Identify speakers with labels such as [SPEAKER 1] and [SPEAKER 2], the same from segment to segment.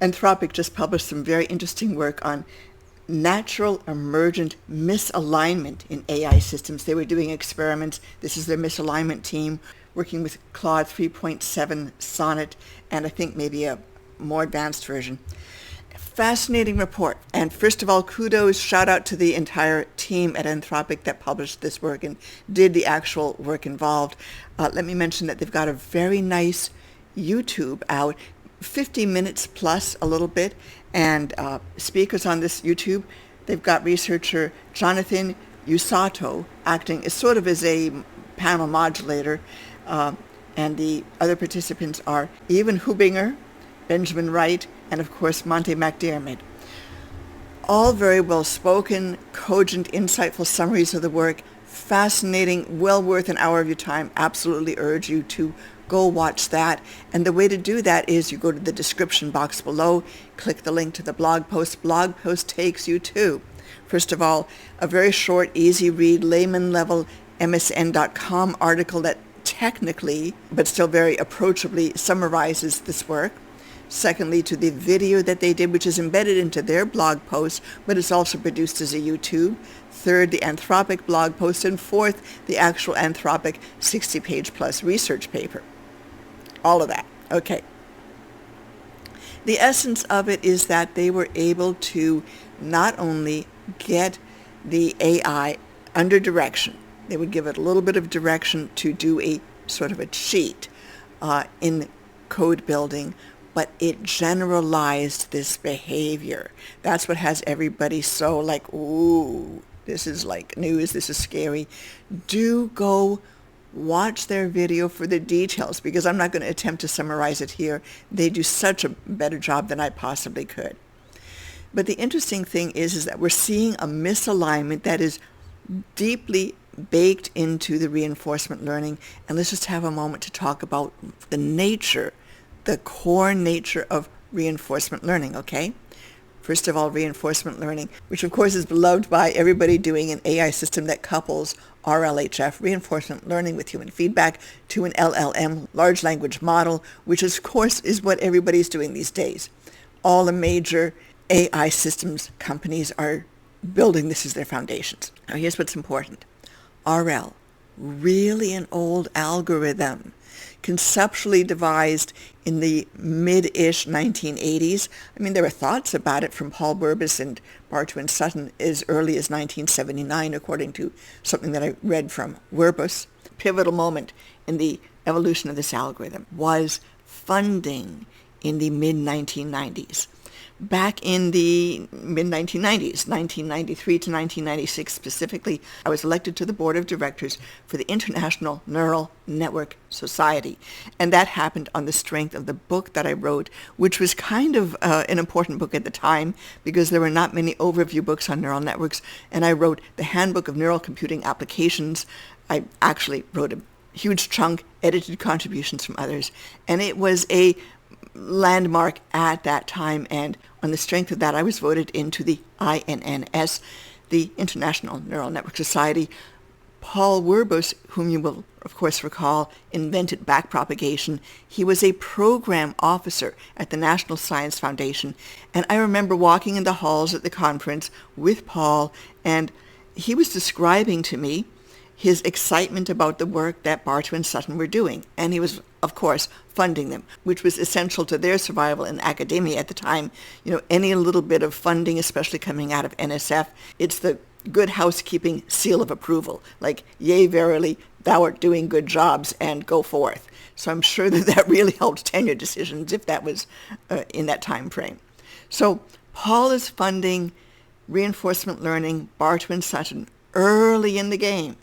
[SPEAKER 1] Anthropic just published some very interesting work on natural emergent misalignment in AI systems. They were doing experiments. This is their misalignment team working with Claude 3.7 Sonnet and I think maybe a more advanced version. Fascinating report. And first of all, kudos, shout out to the entire team at Anthropic that published this work and did the actual work involved. Let me mention that they've got a very nice YouTube out, 50 minutes plus a little bit, and speakers on this YouTube. They've got researcher Jonathan Usato acting as sort of as a panel modulator, and the other participants are Evan Hubinger, Benjamin Wright, and of course Monte McDermott. All very well spoken, cogent, insightful summaries of the work. Fascinating, well worth an hour of your time. Absolutely urge you to go watch that. And the way to do that is you go to the description box below, click the link to the blog post. Blog post takes you to, first of all, a very short, easy read, layman level MSN.com article that technically, but still very approachably, summarizes this work. Secondly, to the video that they did, which is embedded into their blog post, but it's also produced as a YouTube. Third, the Anthropic blog post. And fourth, the actual Anthropic 60-page plus research paper. All of that. Okay. The essence of it is that they were able to not only get the AI under direction, they would give it a little bit of direction to do a sort of a cheat in code building, but it generalized this behavior. That's what has everybody so like, ooh, this is like news, this is scary. Do go watch their video for the details, because I'm not going to attempt to summarize it here. They do such a better job than I possibly could. But the interesting thing is that we're seeing a misalignment that is deeply baked into the reinforcement learning. And let's just have a moment to talk about the nature, the core nature of reinforcement learning, okay? First of all, reinforcement learning, which of course is beloved by everybody doing an AI system that couples RLHF, reinforcement learning, with human feedback to an LLM, large language model, which of course is what everybody's doing these days. All the major AI systems companies are building this as their foundations. Now here's what's important. RL, really an old algorithm, conceptually devised in the mid-ish 1980s. I mean, there were thoughts about it from Paul Burbis and Bartu and Sutton as early as 1979, according to something that I read from Burbis. Pivotal moment in the evolution of this algorithm was funding in the mid-1990s. Back in the mid-1990s, 1993 to 1996 specifically, I was elected to the board of directors for the International Neural Network Society. And that happened on the strength of the book that I wrote, which was kind of an important book at the time because there were not many overview books on neural networks. And I wrote the Handbook of Neural Computing Applications. I actually wrote a huge chunk, edited contributions from others. And it was a landmark at that time, and on the strength of that, I was voted into the INNS, the International Neural Network Society. Paul Burbis, whom you will of course recall, invented backpropagation. He was a program officer at the National Science Foundation, and I remember walking in the halls at the conference with Paul, and he was describing to me his excitement about the work that Bartu and Sutton were doing. And he was, of course, funding them, which was essential to their survival in academia at the time. You know, any little bit of funding, especially coming out of NSF, it's the good housekeeping seal of approval. Like, yea, verily, thou art doing good jobs, and go forth. So I'm sure that that really helped tenure decisions if that was in that time frame. So Paul is funding reinforcement learning, Bartu and Sutton, early in the game.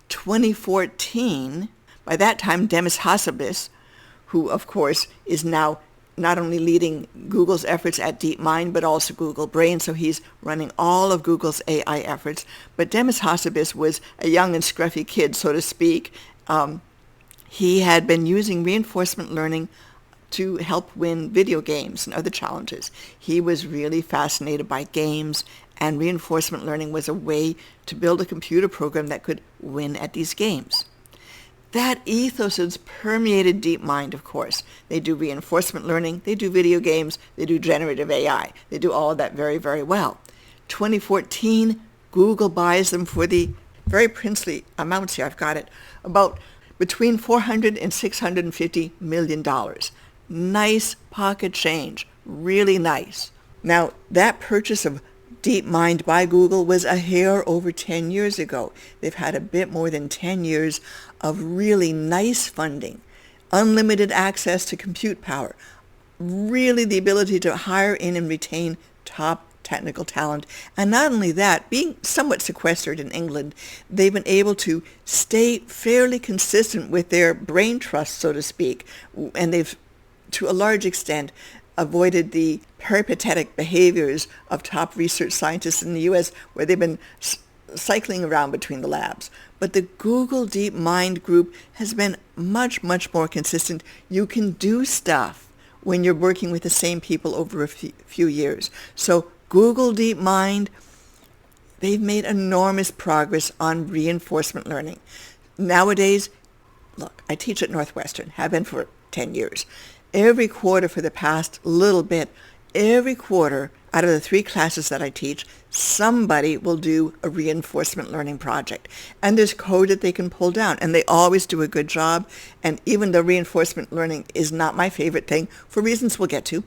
[SPEAKER 1] 2014, by that time, Demis Hassabis, who of course is now not only leading Google's efforts at DeepMind, but also Google Brain, so he's running all of Google's AI efforts. But Demis Hassabis was a young and scruffy kid, so to speak. He had been using reinforcement learning to help win video games and other challenges. He was really fascinated by games, and reinforcement learning was a way to build a computer program that could win at these games. That ethos has permeated DeepMind, of course. They do reinforcement learning, they do video games, they do generative AI. They do all of that very, very well. 2014, Google buys them for the very princely amounts here. I've got it. About between $400 and $650 million. Nice pocket change. Really nice. Now, that purchase of DeepMind by Google was a hair over 10 years ago. They've had a bit more than 10 years of really nice funding, unlimited access to compute power, really the ability to hire in and retain top technical talent. And not only that, being somewhat sequestered in England, they've been able to stay fairly consistent with their brain trust, so to speak, and they've, to a large extent, avoided the peripatetic behaviors of top research scientists in the U.S., where they've been cycling around between the labs. But the Google DeepMind group has been much, much more consistent. You can do stuff when you're working with the same people over a few years. So Google DeepMind, they've made enormous progress on reinforcement learning. Nowadays, look, I teach at Northwestern, have been for 10 years. Every quarter for the past little bit, every quarter out of the 3 classes that I teach, somebody will do a reinforcement learning project. And there's code that they can pull down, and they always do a good job. And even though reinforcement learning is not my favorite thing, for reasons we'll get to,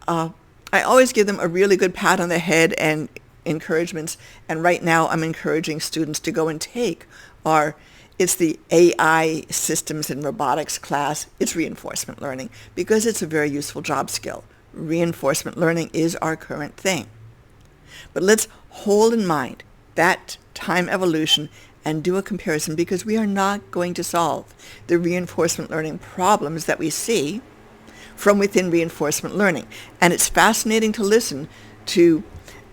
[SPEAKER 1] I always give them a really good pat on the head and encouragements. And right now I'm encouraging students to go and take it's the AI systems and robotics class. It's reinforcement learning because it's a very useful job skill. Reinforcement learning is our current thing. But let's hold in mind that time evolution and do a comparison, because we are not going to solve the reinforcement learning problems that we see from within reinforcement learning. And it's fascinating to listen to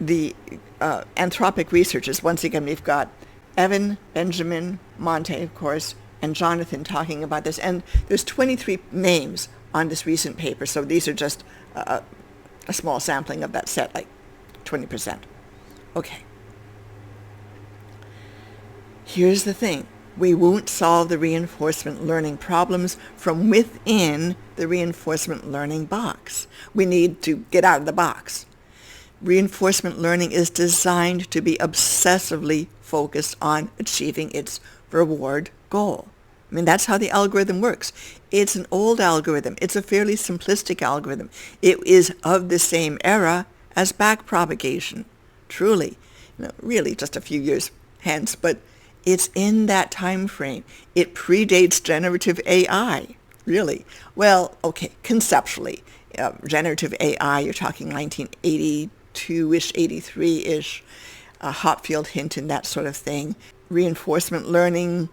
[SPEAKER 1] the Anthropic researchers. Once again, we've got Evan, Benjamin, Monte, of course, and Jonathan talking about this. And there's 23 names on this recent paper, so these are just a small sampling of that set, like 20%. Okay. Here's the thing. We won't solve the reinforcement learning problems from within the reinforcement learning box. We need to get out of the box. Reinforcement learning is designed to be obsessively focused on achieving its reward goal. I mean, that's how the algorithm works. It's an old algorithm. It's a fairly simplistic algorithm. It is of the same era as backpropagation. Truly, really just a few years hence, but it's in that time frame. It predates generative AI, really. Well, okay, conceptually, generative AI, you're talking 1982-ish, 83-ish, Hopfield, Hinton, that sort of thing. Reinforcement learning,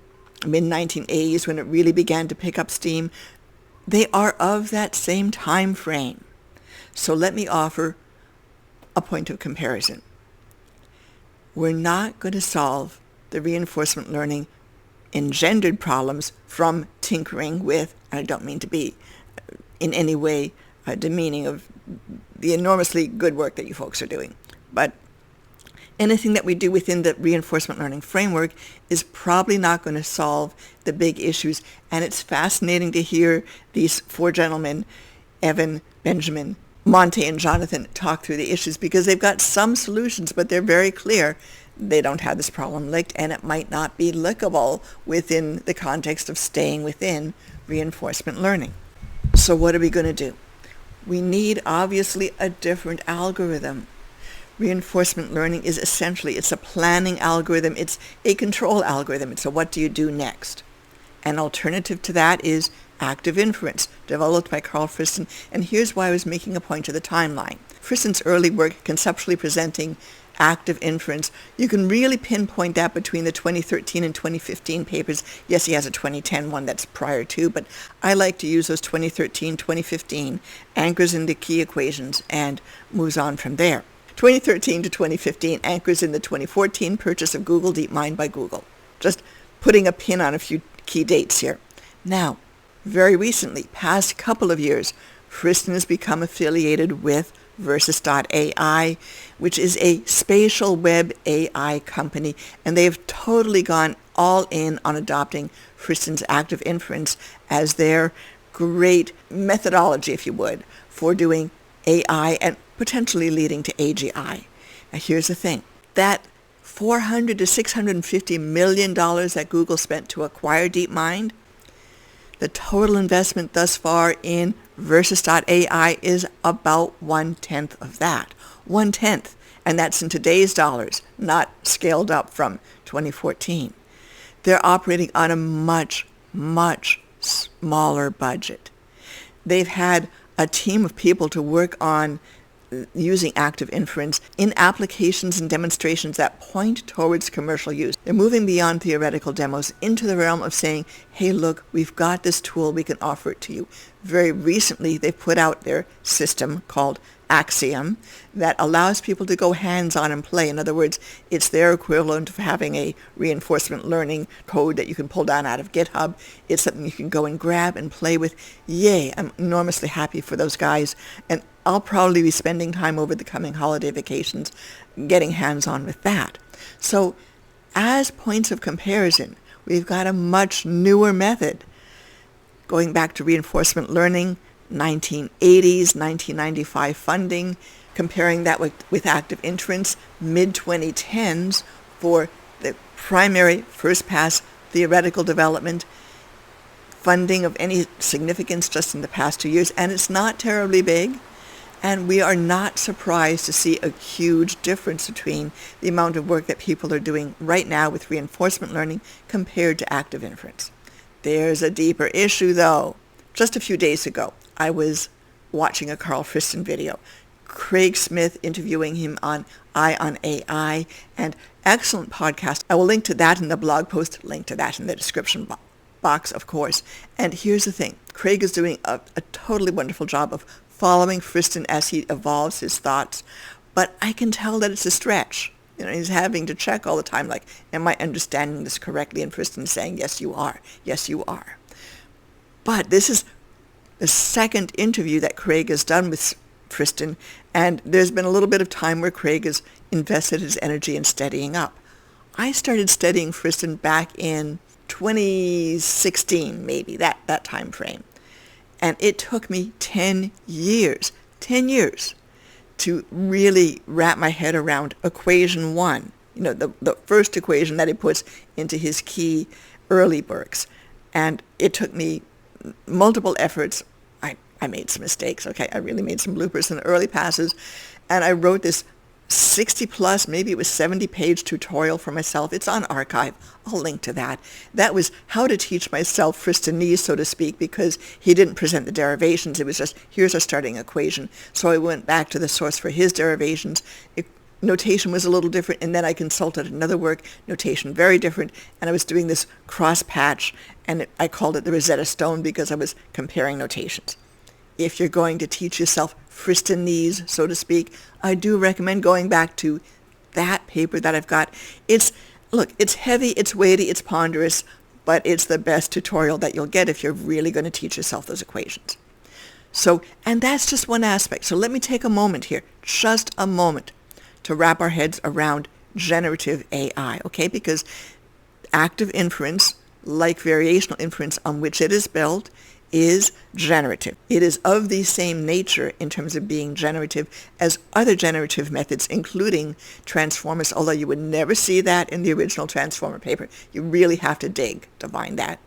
[SPEAKER 1] mid-1980s, when it really began to pick up steam. They are of that same time frame. So let me offer a point of comparison. We're not going to solve the reinforcement learning engendered problems from tinkering with, and I don't mean to be in any way demeaning of the enormously good work that you folks are doing, but anything that we do within the reinforcement learning framework is probably not going to solve the big issues. And it's fascinating to hear these 4 gentlemen, Evan, Benjamin, Monte, and Jonathan, talk through the issues, because they've got some solutions, but they're very clear they don't have this problem licked, and it might not be lickable within the context of staying within reinforcement learning. So what are we going to do? We need, obviously, a different algorithm. Reinforcement learning is essentially, it's a planning algorithm. It's a control algorithm. It's a what do you do next. An alternative to that is active inference, developed by Carl Friston. And here's why I was making a point to the timeline. Friston's early work conceptually presenting active inference, you can really pinpoint that between the 2013 and 2015 papers. Yes, he has a 2010 one that's prior to, but I like to use those 2013, 2015, anchors into key equations, and moves on from there. 2013 to 2015 anchors in the 2014 purchase of Google DeepMind by Google. Just putting a pin on a few key dates here. Now, very recently, past couple of years, Friston has become affiliated with Versus.ai, which is a spatial web AI company, and they've totally gone all in on adopting Friston's active inference as their great methodology, if you would, for doing AI and potentially leading to AGI. Now here's the thing. That $400 to $650 million that Google spent to acquire DeepMind, the total investment thus far in Versus.ai is about 1/10 of that. 1/10. And that's in today's dollars, not scaled up from 2014. They're operating on a much, much smaller budget. They've had a team of people to work on using active inference in applications and demonstrations that point towards commercial use. They're moving beyond theoretical demos into the realm of saying, hey, look, we've got this tool, we can offer it to you. Very recently, they put out their system called Axiom that allows people to go hands-on and play. In other words, it's their equivalent of having a reinforcement learning code that you can pull down out of GitHub. It's something you can go and grab and play with. Yay, I'm enormously happy for those guys. And I'll probably be spending time over the coming holiday vacations getting hands-on with that. So as points of comparison, we've got a much newer method. Going back to reinforcement learning, 1980s, 1995 funding, comparing that with active inference, mid-2010s for the primary first-pass theoretical development, funding of any significance just in the past 2 years, and it's not terribly big. And we are not surprised to see a huge difference between the amount of work that people are doing right now with reinforcement learning compared to active inference. There's a deeper issue, though. Just a few days ago, I was watching a Carl Friston video. Craig Smith interviewing him on AI and AGI, and excellent podcast. I will link to that in the blog post, link to that in the description box, of course. And here's the thing. Craig is doing a totally wonderful job of following Friston as he evolves his thoughts, but I can tell that it's a stretch. You know, he's having to check all the time, like, am I understanding this correctly? And Friston's saying, yes, you are. Yes, you are. But this is the second interview that Craig has done with Friston, and there's been a little bit of time where Craig has invested his energy in studying up. I started studying Friston back in 2016, maybe, that time frame. And it took me 10 years to really wrap my head around equation 1, you know, the first equation that he puts into his key early works. And it took me multiple efforts. I made some mistakes, okay? I really made some bloopers in the early passes. And I wrote this 60 plus, maybe it was 70-page tutorial for myself. It's on archive. I'll link to that. That was how to teach myself Fristonese, so to speak, because he didn't present the derivations. It was just, here's a starting equation. So I went back to the source for his derivations. Notation was a little different, and then I consulted another work, notation very different, and I was doing this cross-patch, and I called it the Rosetta Stone because I was comparing notations. If you're going to teach yourself Fristonese, so to speak, I do recommend going back to that paper that I've got. It's heavy, it's weighty, it's ponderous, but it's the best tutorial that you'll get if you're really going to teach yourself those equations. So, and that's just one aspect. So let me take a moment here, just a moment, to wrap our heads around generative AI, okay? Because active inference, like variational inference on which it is built, is generative. It is of the same nature in terms of being generative as other generative methods, including transformers, although you would never see that in the original transformer paper. You really have to dig to find that.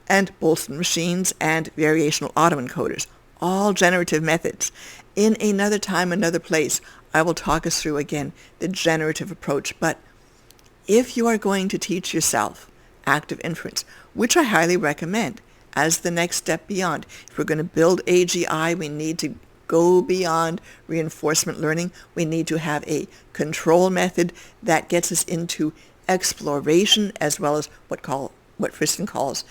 [SPEAKER 1] And Boltzmann machines and variational autoencoders, all generative methods. In another time, another place, I will talk us through again the generative approach. But if you are going to teach yourself active inference, which I highly recommend, as the next step beyond. If we're going to build AGI, we need to go beyond reinforcement learning. We need to have a control method that gets us into exploration as well as what Friston calls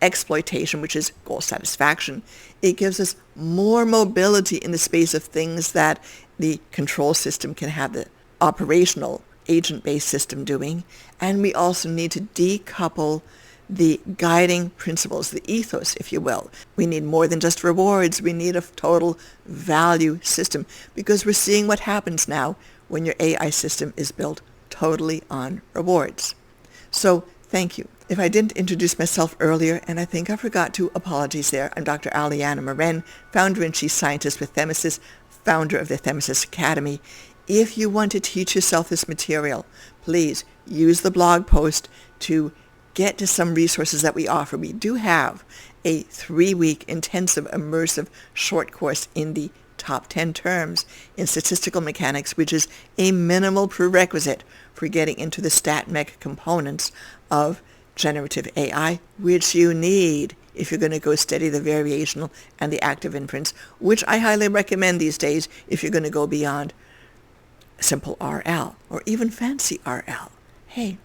[SPEAKER 1] exploitation, which is goal satisfaction. It gives us more mobility in the space of things that the control system can have the operational agent-based system doing. And we also need to decouple the guiding principles, the ethos, if you will. We need more than just rewards. We need a total value system because we're seeing what happens now when your AI system is built totally on rewards. So thank you. If I didn't introduce myself earlier, and I think I forgot to, apologies there. I'm Dr. Aliana Moren, founder and chief scientist with Themesis, founder of the Themesis Academy. If you want to teach yourself this material, please use the blog post to get to some resources that we offer. We do have a 3-week intensive immersive short course in the top 10 terms in statistical mechanics, which is a minimal prerequisite for getting into the stat mech components of generative AI, which you need if you're going to go study the variational and the active inference, which I highly recommend these days if you're going to go beyond simple RL or even fancy RL. Hey,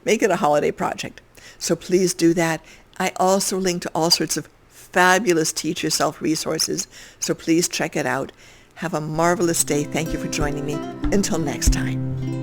[SPEAKER 1] make it a holiday project. So please do that. I also link to all sorts of fabulous teach yourself resources, so please check it out. Have a marvelous day. Thank you for joining me. Until next time.